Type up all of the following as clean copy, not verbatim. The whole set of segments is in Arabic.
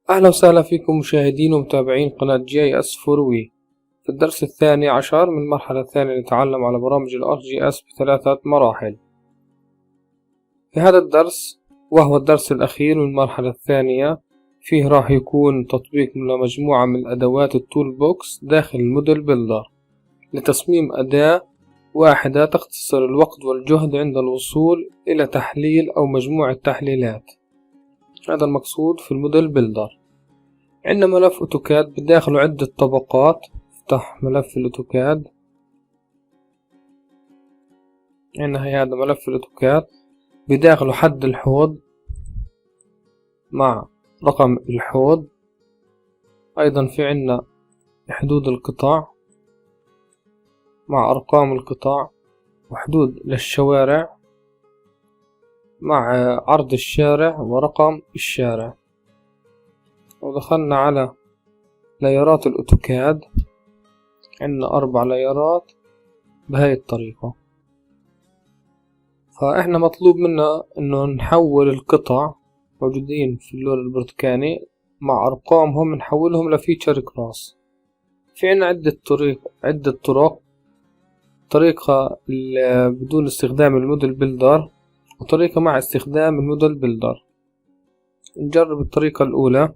أهلا وسهلا فيكم مشاهدين ومتابعين قناة جي اس فوروي. في الدرس الثاني عشر من المرحلة الثانية نتعلم على برامج ال ArcGIS بثلاثة مراحل. في هذا الدرس وهو الدرس الأخير من المرحلة الثانية فيه راح يكون تطبيق لمجموعة من الأدوات التول بوكس داخل الموديل بيلدر لتصميم أداة واحدة تختصر الوقت والجهد عند الوصول إلى تحليل أو مجموعة تحليلات. هذا المقصود في الموديل بيلدر. عندنا ملف أوتوكاد بداخله عدة طبقات. افتح ملف الأوتوكاد. عندنا هذا ملف الأوتوكاد بداخله حد الحوض مع رقم الحوض. أيضا في عندنا حدود القطاع مع أرقام القطاع وحدود للشوارع مع عرض الشارع ورقم الشارع. ودخلنا على لايرات الأوتوكاد. عندنا 4 لايرات بهاي الطريقة. فإحنا مطلوب منا إنه نحول القطع موجودين في اللون البرتقاني مع أرقامهم نحولهم لفيتشر كلاس. في عنا عدة طرق. طريقة بدون استخدام الموديل بيلدر وطريقة مع استخدام الموديل بيلدر. نجرب الطريقة الأولى.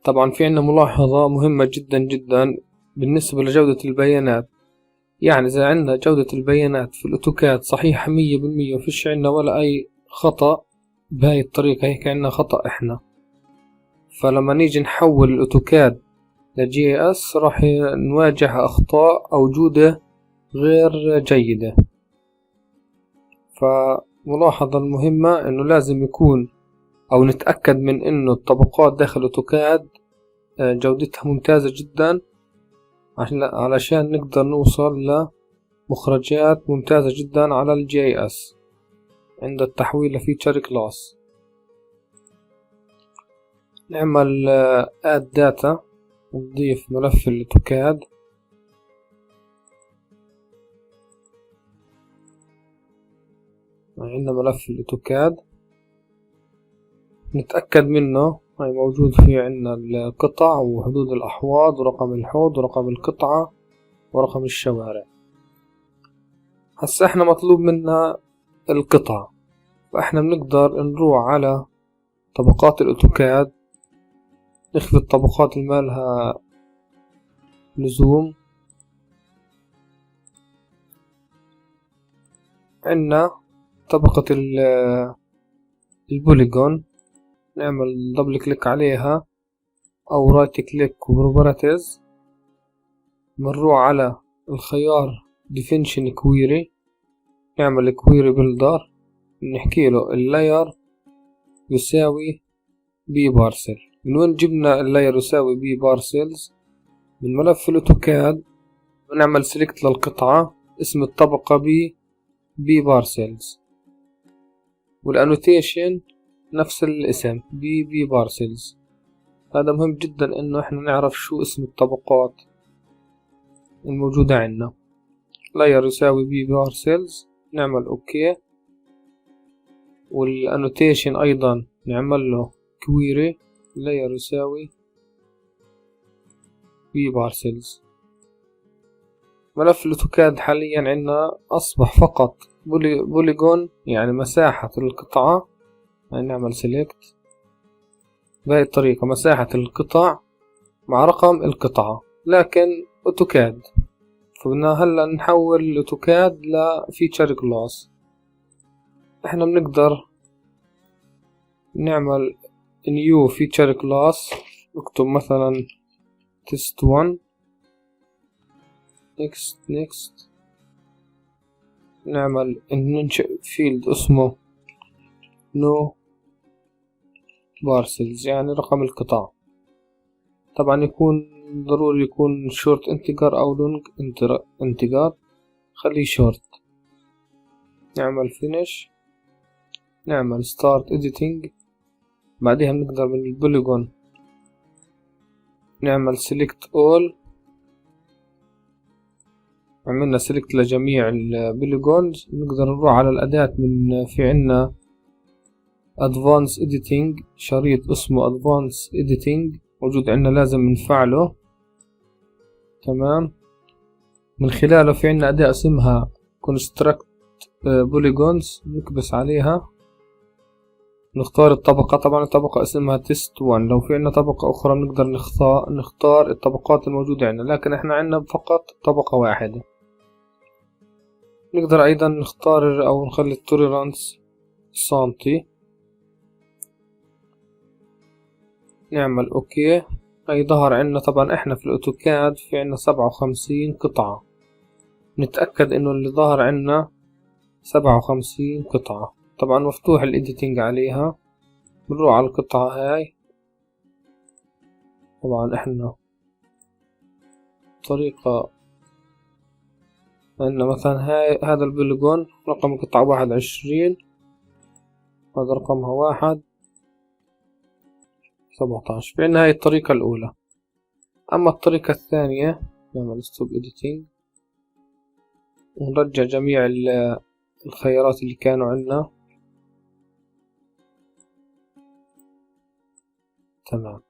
طبعا في عنا ملاحظة مهمة جدا جدا بالنسبة لجودة البيانات. يعني إذا عندنا جودة البيانات في الأوتوكاد صحيحة 100% وفيش عندنا ولا أي خطأ بهاي الطريقة، هيك عندنا خطأ إحنا. فلما نيجي نحول الأوتوكاد لجي اس راح نواجه أخطاء أو جودة غير جيدة. فملاحظة المهمة إنه لازم يكون أو نتأكد من إنه الطبقات داخل الأوتوكاد جودتها ممتازة جدا علشان نقدر نوصل لمخرجات ممتازة جدا على الجي اس عند التحويل لفيتشر كلاس. نعمل add data نضيف ملف الأوتوكاد. عندنا ملف الأوتوكاد نتأكد منه هاي موجود فيه عندنا القطع وحدود الأحواض ورقم الحوض ورقم القطعة ورقم الشوارع. هسا احنا مطلوب منا القطع، فاحنا بنقدر نروح على طبقات الأوتوكاد نخفي الطبقات اللي مالها لزوم. عندنا طبقة البوليجون نعمل دبل كليك عليها او رايت كليك وبروبرتيز. بنروح على الخيار definition query نعمل query builder نحكي له اللاير يساوي بي بارسل. من وين جبنا اللاير يساوي بي بارسلز؟ من ملف الاوتوكاد ونعمل سيلكت للقطعة اسم الطبقة بي بارسلز والانوتيشن نفس الاسم بي بارسلز. هذا مهم جدا انه احنا نعرف شو اسم الطبقات الموجودة عندنا. لاير يساوي بي بارسلز نعمل اوكي. والانوتيشن ايضا نعمل له كويري لاير يساوي بي بارسلز. ملف الاوتوكاد حاليا عندنا اصبح فقط بوليجون يعني مساحة القطعة. يعني نعمل سيلكت بهذه الطريقة مساحة القطع مع رقم القطعة لكن اوتوكاد. فبدنا هلا نحول الاوتوكاد لفيتشر كلاس. احنا بنقدر نعمل نيو فيتشر كلاس نكتب مثلا تيست 1 next نعمل ننشئ فيلد اسمه no parcels يعني رقم القطع. طبعا يكون ضروري يكون short integer او long integer. خليه short. نعمل finish نعمل start editing. بعدها بنقدر من البوليجون نعمل select all. عملنا سيلكت لجميع البوليجونز. نقدر نروح على الأداة من في عنا Advanced Editing، شريط اسمه Advanced Editing موجود عندنا، لازم نفعله. تمام. من خلاله في عنا أداة اسمها Construct Polygons، نكبس عليها نختار الطبقة. طبعا الطبقة اسمها Test 1. لو في عنا طبقة أخرى نقدر نختار الطبقات الموجودة عندنا، لكن احنا عندنا فقط طبقة واحدة. نقدر أيضا نختار أو نخلي التوليرانس سنتي. نعمل أوكي. هي ظهر عنا. طبعا احنا في الأوتوكاد في عنا 57 قطعة، نتأكد إنه اللي ظهر عنا 57 قطعة. طبعا مفتوح الإيديتنج عليها. بنروح على القطعة هاي. طبعا احنا طريقة عندنا مثلا هذا البوليجون رقم القطعة 21، هذا رقمها 1/17. في عنا هاي الطريقة الأولى. أما الطريقة الثانية نعمل ستوب إيديتنج ونرجع جميع الخيارات اللي كانوا عندنا. تمام.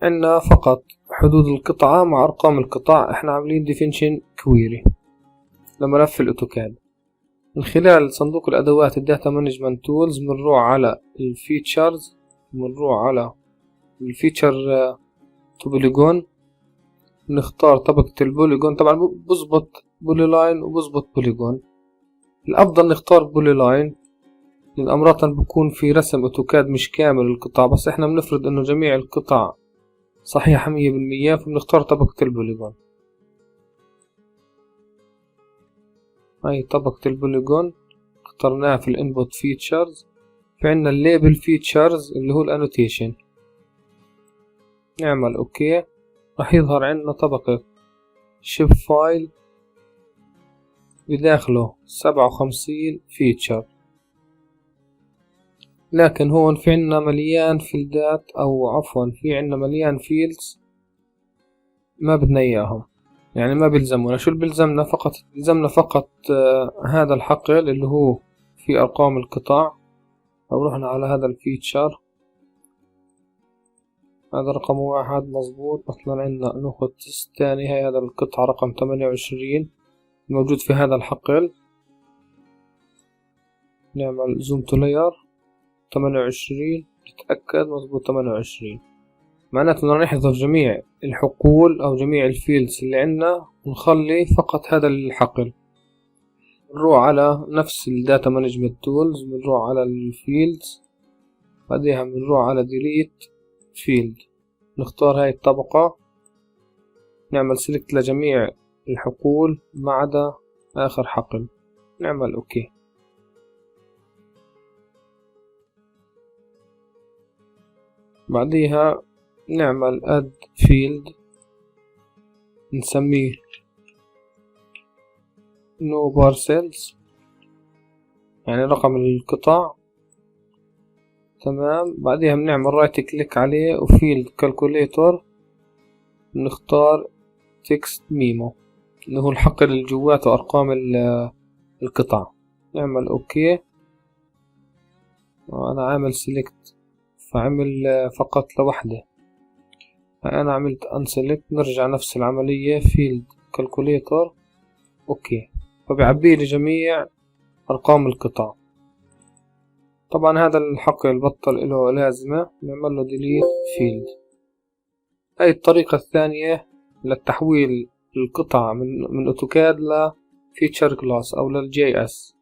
عندنا فقط حدود القطعة مع أرقام القطع. احنا عاملين definition query لملف الأوتوكاد. من خلال صندوق الأدوات الداتا مانجمنت تولز بنروح على الفيتشرز، بنروح على الفيتشر تو بوليجون، نختار طبقة البوليجون. طبعا بظبط بولي لاين وبظبط بوليجون. الأفضل نختار بولي لاين، لأن أمرات بكون في رسم أوتوكاد مش كامل القطع، بس احنا بنفرض إنه جميع القطع صحيحة 100%، فبنختار طبقة البوليجون. هاي طبقة البوليجون اخترناها في الانبوت فيتشرز. في عنا الليبل فيتشرز اللي هو الانوتيشن. نعمل اوكي. راح يظهر عنا طبقة شيب فايل بداخله 57 فيتشر، لكن هون في عنا مليان فيلدات، او عفوا في عنا مليان فيلدز ما بدنا اياهم، يعني ما بيلزمونا. شو اللي بيلزمنا؟ فقط بيلزمنا فقط هذا الحقل اللي هو في ارقام القطع. لو رحنا على هذا الفيتشر، هذا رقم 1 مظبوط. مثلا عندنا ناخد تست تاني. هاي هذا القطعة رقم 28 موجود في هذا الحقل. نعمل زوم تو لاير 28، نتأكد مظبوط 28. معناته بدنا نحذف جميع الحقول أو جميع الفيلدز اللي عندنا ونخلي فقط هذا الحقل. بنروح على نفس الداتا مانجمنت تولز، بنروح على الفيلدز، بعدها بنروح على ديليت فيلد، نختار هاي الطبقة، نعمل سيلكت لجميع الحقول ما عدا آخر حقل، نعمل أوكي. بعديها نعمل add field نسميه no parcels، يعني رقم القطع. تمام. بعديها بنعمل رايت كليك عليه وفيلد كالكوليتور، نختار text memo اللي هو الحقل اللي جواته أرقام القطع، نعمل أوكي. أنا عامل select فعمل فقط لوحده، أنا عملت unselect. نرجع نفس العملية field calculator أوكي، فبيعبي لي جميع أرقام القطع. طبعا هذا الحقل بطل له لازمة، نعمل له delete field. هاي الطريقة الثانية للتحويل القطع من أوتوكاد لفيتشر كلاس أو للجي اس.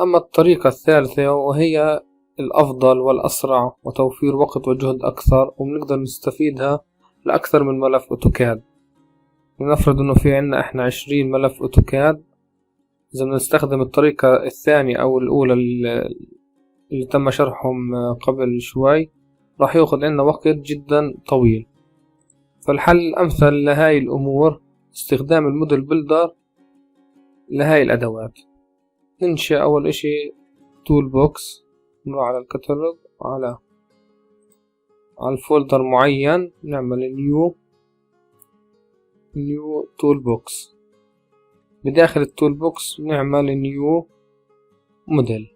أما الطريقة الثالثة وهي الأفضل والأسرع وتوفير وقت وجهد أكثر، وبنقدر نستفيدها لأكثر من ملف أوتوكاد. لنفرض إنه في عنا إحنا 20 ملف أوتوكاد، إذا بنستخدم الطريقة الثانية أو الأولى اللي تم شرحهم قبل شوي، راح يأخذ عنا وقت جدا طويل. فالحل الأمثل لهاي الأمور استخدام الموديل بيلدر لهاي الأدوات. ننشئ أول إشي تول بوكس، نروح على الكتالوج على الفولدر معين، نعمل نيو تول بوكس. بداخل التول بوكس نعمل نيو موديل.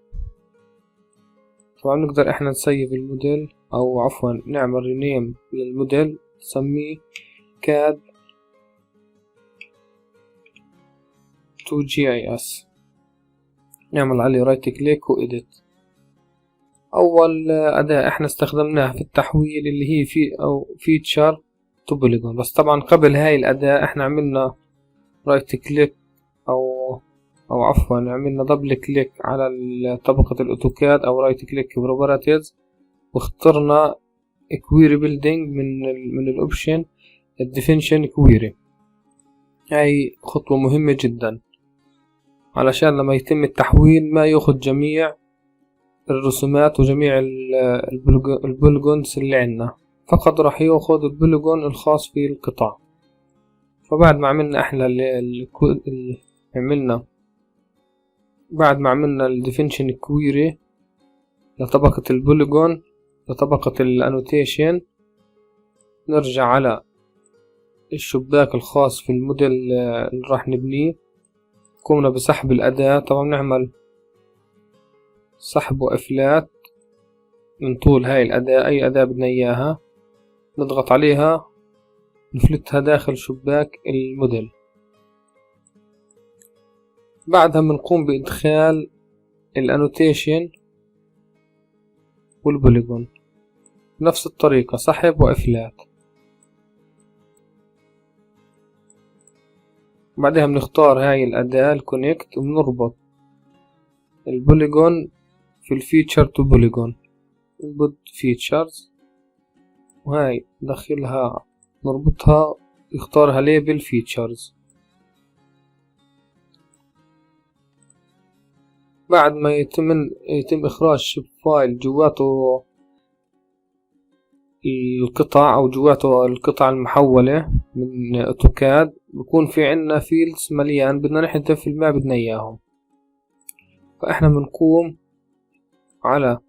طبعا نقدر احنا نسيف الموديل او عفوا نعمل رينيم للموديل نسميه CAD to GIS، نعمل عليه رايت كليك وإيديت. أول أداة احنا استخدمناها في التحويل اللي هي في أو فيتشر تو بوليجون، بس طبعا قبل هاي الأداة احنا عملنا رايت كليك أو عفوا عملنا دبل كليك على طبقة الأوتوكاد أو رايت كليك بروبرتيز، واخترنا كويري بيلدينج من الأوبشن الديفينشن كويري. هاي خطوة مهمة جدا علشان لما يتم التحويل ما ياخد جميع الرسومات وجميع البوليجونز اللي عندنا، فقط راح ياخد البوليجون الخاص في القطاع. فبعد ما عملنا احنا بعد ما عملنا الديفينشن كويري لطبقة البوليجون لطبقة الانوتيشن، نرجع على الشباك الخاص في الموديل اللي راح نبنيه. قمنا بسحب الأداة، طبعا نعمل سحب وإفلات من طول هاي الأداة، أي أداة بدنا إياها نضغط عليها نفلتها داخل شباك الموديل. بعدها بنقوم بإدخال الانوتيشن والبوليجون بنفس الطريقة، سحب وإفلات. بعدها بنختار هاي الأداة الكونكت وبنربط البوليجون في الفيتشر تو بوليجون input features، وهاي ندخلها نربطها نختارها label features. بعد ما يتم إخراج شيب فايل جواته القطع أو جواته القطع المحولة من أوتوكاد، بكون في عنا فيلدز مليان بدنا نحذف ما بدنا إياهم. فإحنا بنقوم على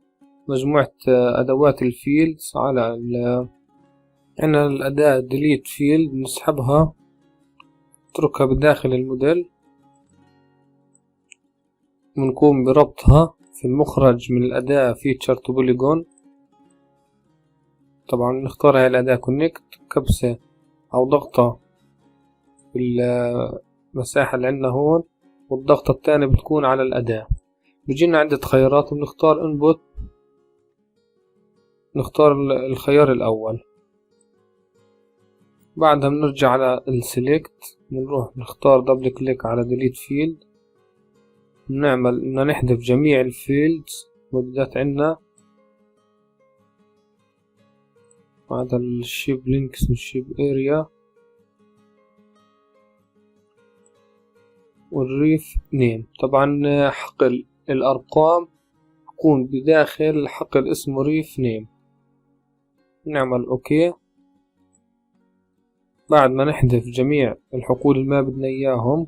مجموعة أدوات الفيلدز، على عنا الأداة delete field نسحبها نتركها بداخل الموديل، ونقوم بربطها في المخرج من الأداة feature to polygon. طبعا نختار هاي الأداة connect، كبسة أو ضغطة في المساحة اللي عندنا هون، والضغطة الثانية بتكون على الأداة. بيجينا عدة خيارات وبنختار input، نختار الخيار الأول. بعدها بنرجع على السلكت، بنروح نختار دبل كليك على delete field، نعمل نحذف جميع الفيلدز موجودات عندنا، هذا الشيب لينكس والشيب اريا والريف نيم. طبعا حقل الأرقام يكون بداخل حقل اسمه ريف نيم، نعمل اوكي. بعد ما نحذف جميع الحقول اللي ما بدنا اياهم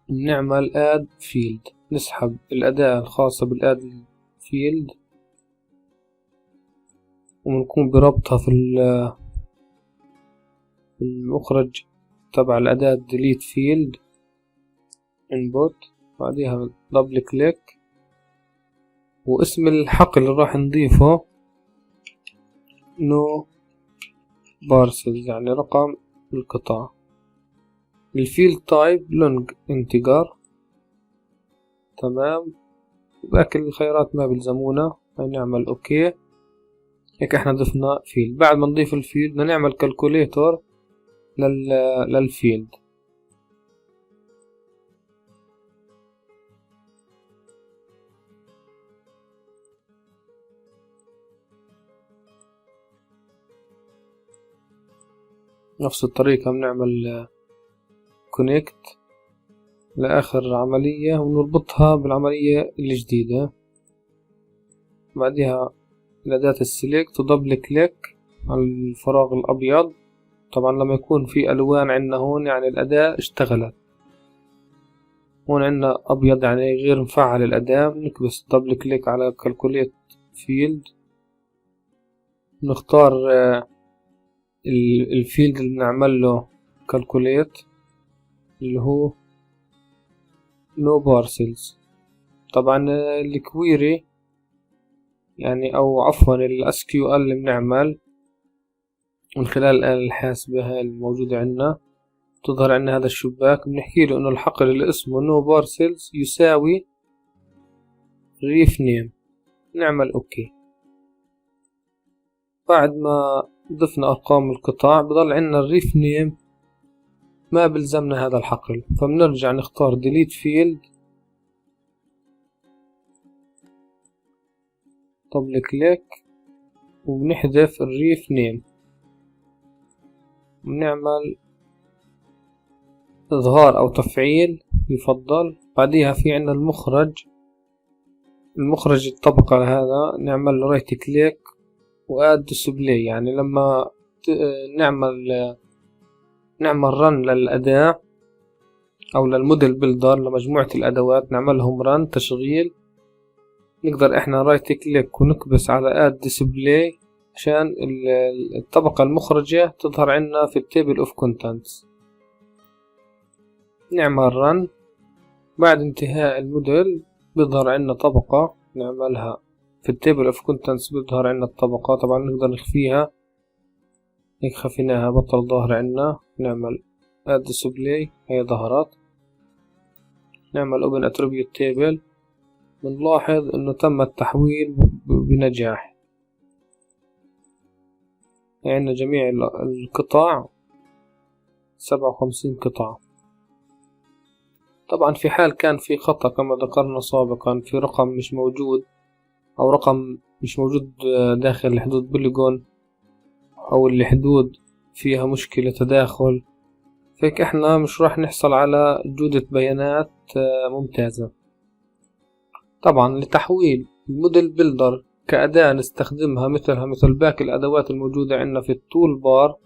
نعمل اد فيلد، نسحب الأداة الخاصة بالاد فيلد ونقوم بربطها في المخرج تبع الأداة delete field input. بعدها دبل كليك، واسم الحقل اللي راح نضيفه no parcels يعني رقم القطاع. الفيلد تايب long integer، تمام. باقي الخيارات ما بيلزمونا، نعمل اوكي. هيك احنا ضفنا فيلد. بعد ما نضيف الفيلد بدنا نعمل كالكوليتر للفيلد. نفس الطريقة بنعمل كونكت لآخر عملية ونربطها بالعملية الجديدة. بعدها الأداة السلكت ودبل كليك على الفراغ الأبيض. طبعا لما يكون في ألوان عندنا هون يعني الأداة اشتغلت، هون عندنا أبيض يعني غير مفعل الأداة. نكبس دبل كليك على كالكوليت فيلد، نختار الفيلد اللي بنعمل له كالكوليت اللي هو no parcels. طبعا الكويري يعني أو عفوا ال SQL اللي بنعمل من خلال الآلة الحاسبة هاي الموجودة عنا، تظهر عنا هذا الشباك، بنحكي له إنه الحقل اللي اسمه no parcels يساوي ref name، نعمل أوكي. بعد ما ضفنا أرقام القطاع بضل عنا الريف نيم ما بلزمنا هذا الحقل، فبنرجع نختار delete field دبل كليك وبنحذف الريف نيم، بنعمل إظهار أو تفعيل يفضل. بعديها في عنا المخرج الطبقة هذا نعمل له رايت كليك واد ديسبلاي، يعني لما نعمل رن للأداة أو للموديل بيلدر لمجموعة الأدوات نعملهم رن تشغيل، نقدر إحنا رايت كليك ونكبس على اد ديسبلاي عشان الطبقة المخرجة تظهر عنا في التيبل اوف كونتنتس. نعمل رن. بعد انتهاء الموديل بيظهر عنا طبقة نعملها في التيبل اوف كونتنتس، بيظهر عنا الطبقة. طبعا نقدر نخفيها، هيك خفيناها بطل ظاهر عنا. نعمل اد ديسبلاي هي ظهرت. نعمل open attribute table، بنلاحظ انه تم التحويل بنجاح، يعني جميع القطع 57 قطعة. طبعا في حال كان في خطأ كما ذكرنا سابقا في رقم مش موجود أو رقم مش موجود داخل حدود بوليجون أو الحدود فيها مشكلة تداخل، فيك احنا مش راح نحصل على جودة بيانات ممتازة. طبعا لتحويل الموديل بيلدر كأداة نستخدمها مثل باقي الأدوات الموجودة عندنا في التول بار،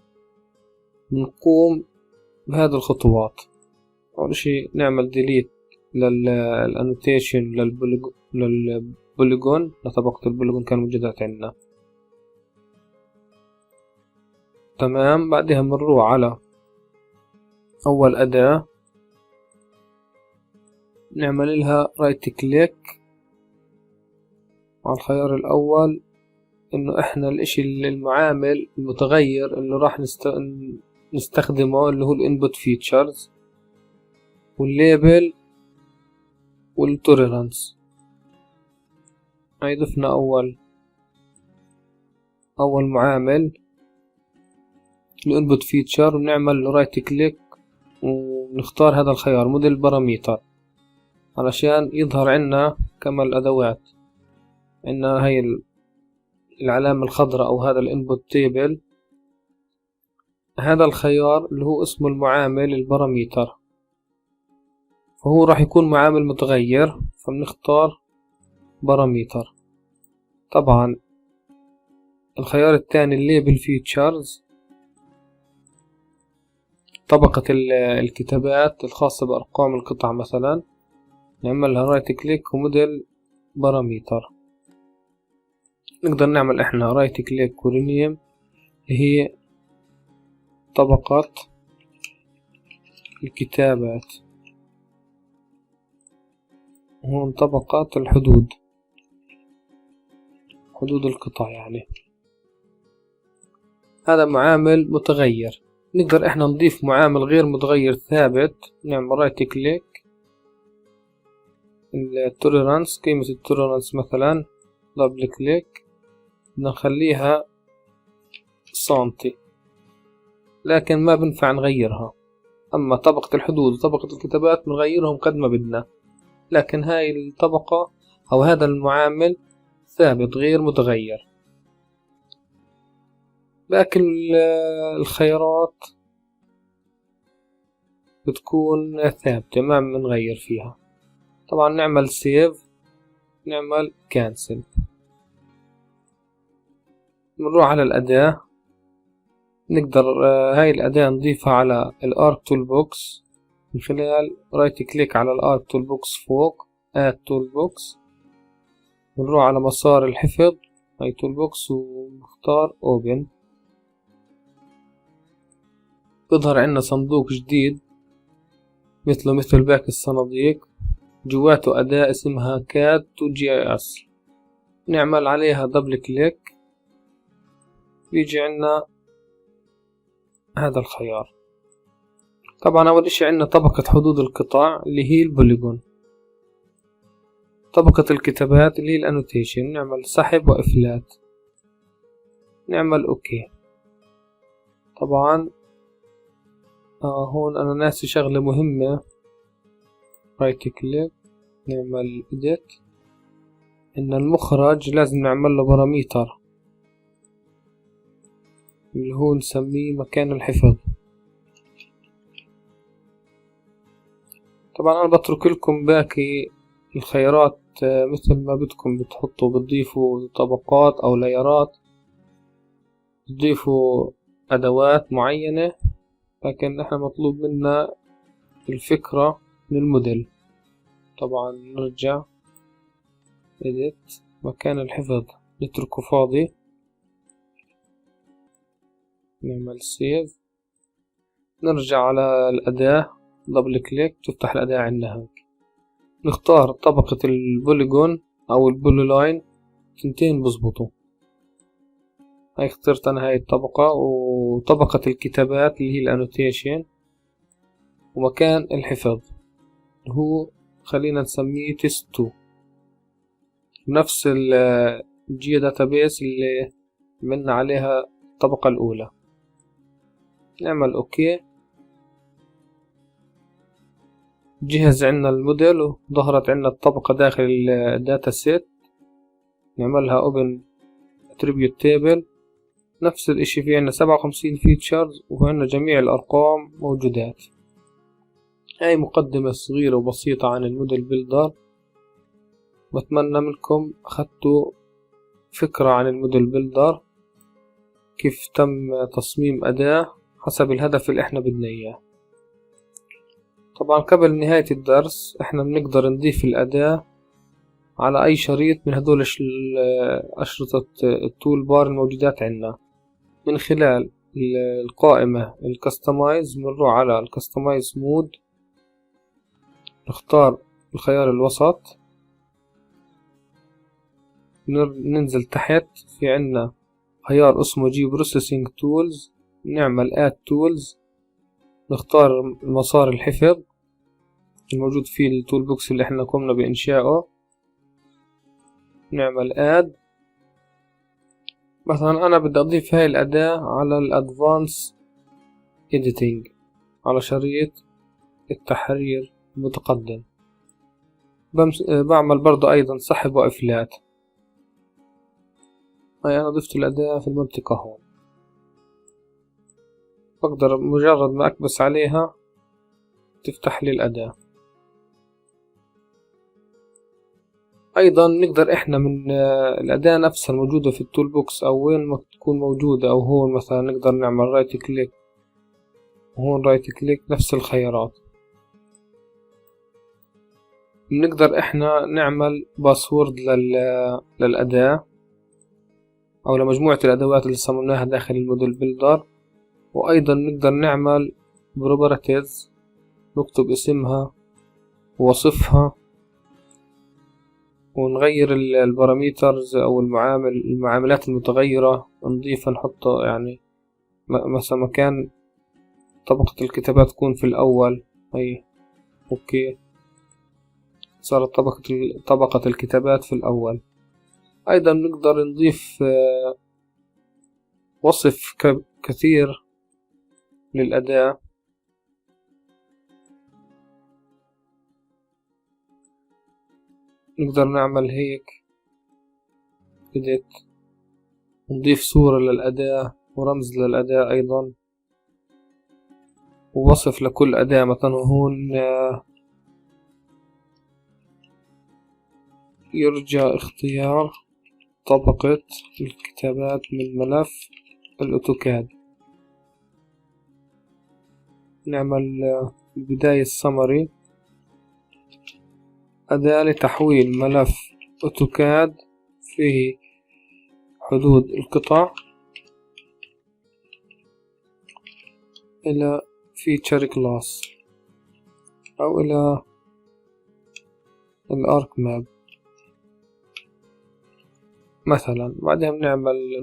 نقوم بهذه الخطوات. أول شي نعمل ديليت للانوتيشن للبوليجون لطبقة البوليجون كان موجودات عندنا. تمام. بعدها بنروح على أول أداة نعمل لها رايت كليك على الخيار الأول، إنه إحنا الإشي المعامل المتغير اللي راح نستخدمه اللي هو الانبوت فيتشرز والليبل والتوليرانس. هاي ضفنا أول معامل الانبوت فيتشر، ونعمل له رايت كليك ونختار هذا الخيار موديل باراميتر علشان يظهر عنا كما الأدوات. عنا هاي العلامة الخضراء أو هذا الانبوت تيبل، هذا الخيار اللي هو اسمه المعامل الباراميتر، فهو راح يكون معامل متغير فبنختار باراميتر. طبعا الخيار الثاني الليبل فيتشرز، طبقة الكتابات الخاصة بأرقام القطع مثلا، نعملها رايت كليك وموديل باراميتر. نقدر نعمل احنا رايت كليك ورينيم اللي هي طبقة الكتابات، هون طبقة الحدود، حدود القطع يعني. هذا معامل متغير. نقدر احنا نضيف معامل غير متغير ثابت، نعمل رايت كليك التوليرانس، قيمة التوليرانس مثلا دبل كليك نخليها سنتي، لكن ما بنفع نغيرها. اما طبقة الحدود وطبقة الكتابات بنغيرهم قد ما بدنا، لكن هاي الطبقة او هذا المعامل ثابت غير متغير. باقي الخيارات بتكون ثابتة ما بنغير فيها. طبعا نعمل سيف، نعمل كانسل، نروح على الأداة. نقدر هاي الأداة نضيفها على الارك تول بوكس من خلال رايت كليك على الارك تول بوكس فوق اد تول بوكس، نروح على مسار الحفظ هاي تول بوكس ونختار اوبن. بيظهر عنا صندوق جديد مثل باقي الصناديق جواته أداة اسمها CAD to GIS. نعمل عليها دبل كليك، بيجي عنا هذا الخيار. طبعا أول إشي عنا طبقة حدود القطاع اللي هي البوليجون، طبقة الكتابات اللي هي الانوتيشن. نعمل سحب وإفلات، نعمل اوكي. طبعا هون انا ناسي شغلة مهمة، رايت كليك نعمل اديت، ان المخرج لازم نعمل له باراميتر اللي هو نسميه مكان الحفظ. طبعا انا بترك لكم باقي الخيارات مثل ما بدكم، بتحطوا بتضيفوا طبقات او لايرات، بتضيفوا ادوات معينة، لكن احنا مطلوب منا الفكرة من الموديل. طبعا نرجع edit مكان الحفظ نتركه فاضي، نعمل سيف، نرجع على الأداة دبل كليك تفتح الأداة عندنا هيك. نختار طبقة البوليجون أو البولي لاين، تنتين بظبطوا. هاي اخترت أنا هاي الطبقة، وطبقة الكتابات اللي هي الانوتيشن، ومكان الحفظ هو خلينا نسميه تيست 2، نفس الجي داتابيس اللي عملنا عليها الطبقة الأولى. نعمل اوكي، جهز عنا الموديل وظهرت عنا الطبقة داخل الداتا سيت. نعملها اوبن اتريبيوت تيبل، نفس الاشي، في عنا 57 فيتشرز وعنا جميع الارقام موجودات. هاي مقدمة صغيرة وبسيطة عن الموديل بيلدر. بتمنى منكم اخدتوا فكرة عن الموديل بيلدر، كيف تم تصميم أداة حسب الهدف اللي احنا بدنا اياه. طبعا قبل نهاية الدرس احنا بنقدر نضيف الأداة على أي شريط من هدول أشرطة التول بار الموجودات عندنا من خلال القائمة الكستمايز. بنروح على الكستمايز مود، نختار الخيار الوسط، ننزل تحت في عنا خيار اسمه جي بروسيسنج تولز، نعمل اد تولز، نختار مسار الحفظ الموجود فيه التول بوكس اللي احنا قمنا بإنشائه، نعمل اد. مثلا انا بدي اضيف هاي الاداة على الادفانس اديتنج، على شريط التحرير المتقدم. بعمل برضو ايضا سحب وافلات. هاي انا ضفت الاداة في المنطقة هون، بقدر مجرد ما اكبس عليها تفتح لي الاداة. ايضا نقدر احنا من الاداة نفسها الموجودة في التول بوكس او وين ما تكون موجودة، او هون مثلا نقدر نعمل رايت كليك وهون رايت كليك، نفس الخيارات. بنقدر احنا نعمل باسورد للأداة او لمجموعة الادوات اللي صممناها داخل الموديل بيلدر. وايضا نقدر نعمل بروبرتيز، نكتب اسمها ووصفها، ونغير الباراميترز او المعاملات المتغيرة، نضيفها نحطها يعني مثلا مكان طبقة الكتابات تكون في الاول. هي اوكي، صارت طبقة الكتابات في الاول. ايضا نقدر نضيف وصف كثير للأداة. نقدر نعمل هيك edit، نضيف صورة للأداة ورمز للأداة أيضا، ووصف لكل أداة. مثلا هون يرجى اختيار طبقة الكتابات من ملف الأوتوكاد. نعمل في البداية السمري، أداة لتحويل ملف أوتوكاد فيه حدود القطع إلى feature class أو إلى الارك ماب مثلا. بعدها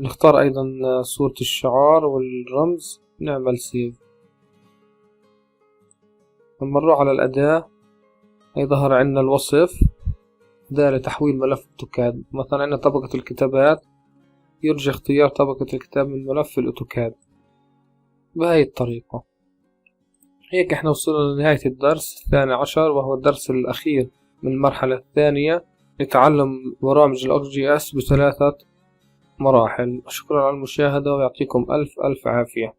نختار ايضا صورة الشعار والرمز، نعمل سيف. لما نروح على الأداة يظهر عندنا الوصف، ده لتحويل ملف أوتوكاد. مثلا عندنا طبقة الكتابات، يرجى اختيار طبقة الكتاب من ملف الأوتوكاد بهاي الطريقة. هيك احنا وصلنا لنهاية الدرس 12، وهو الدرس الأخير من المرحلة الثانية لتعلم برامج الArcGIS ب3 مراحل. شكرا على المشاهدة، ويعطيكم ألف عافية.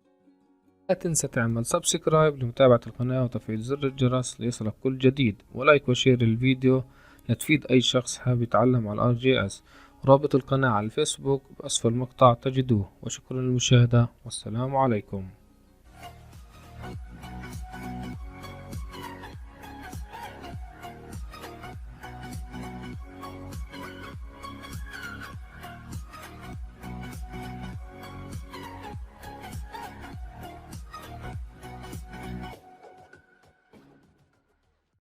لا تنسى تعمل سبسكرايب لمتابعة القناة وتفعيل زر الجرس ليصلك كل جديد، ولايك وشير الفيديو لتفيد أي شخص حابب يتعلم على ArcGIS. رابط القناة على الفيسبوك بأسفل المقطع تجدوه. وشكرا للمشاهدة، والسلام عليكم.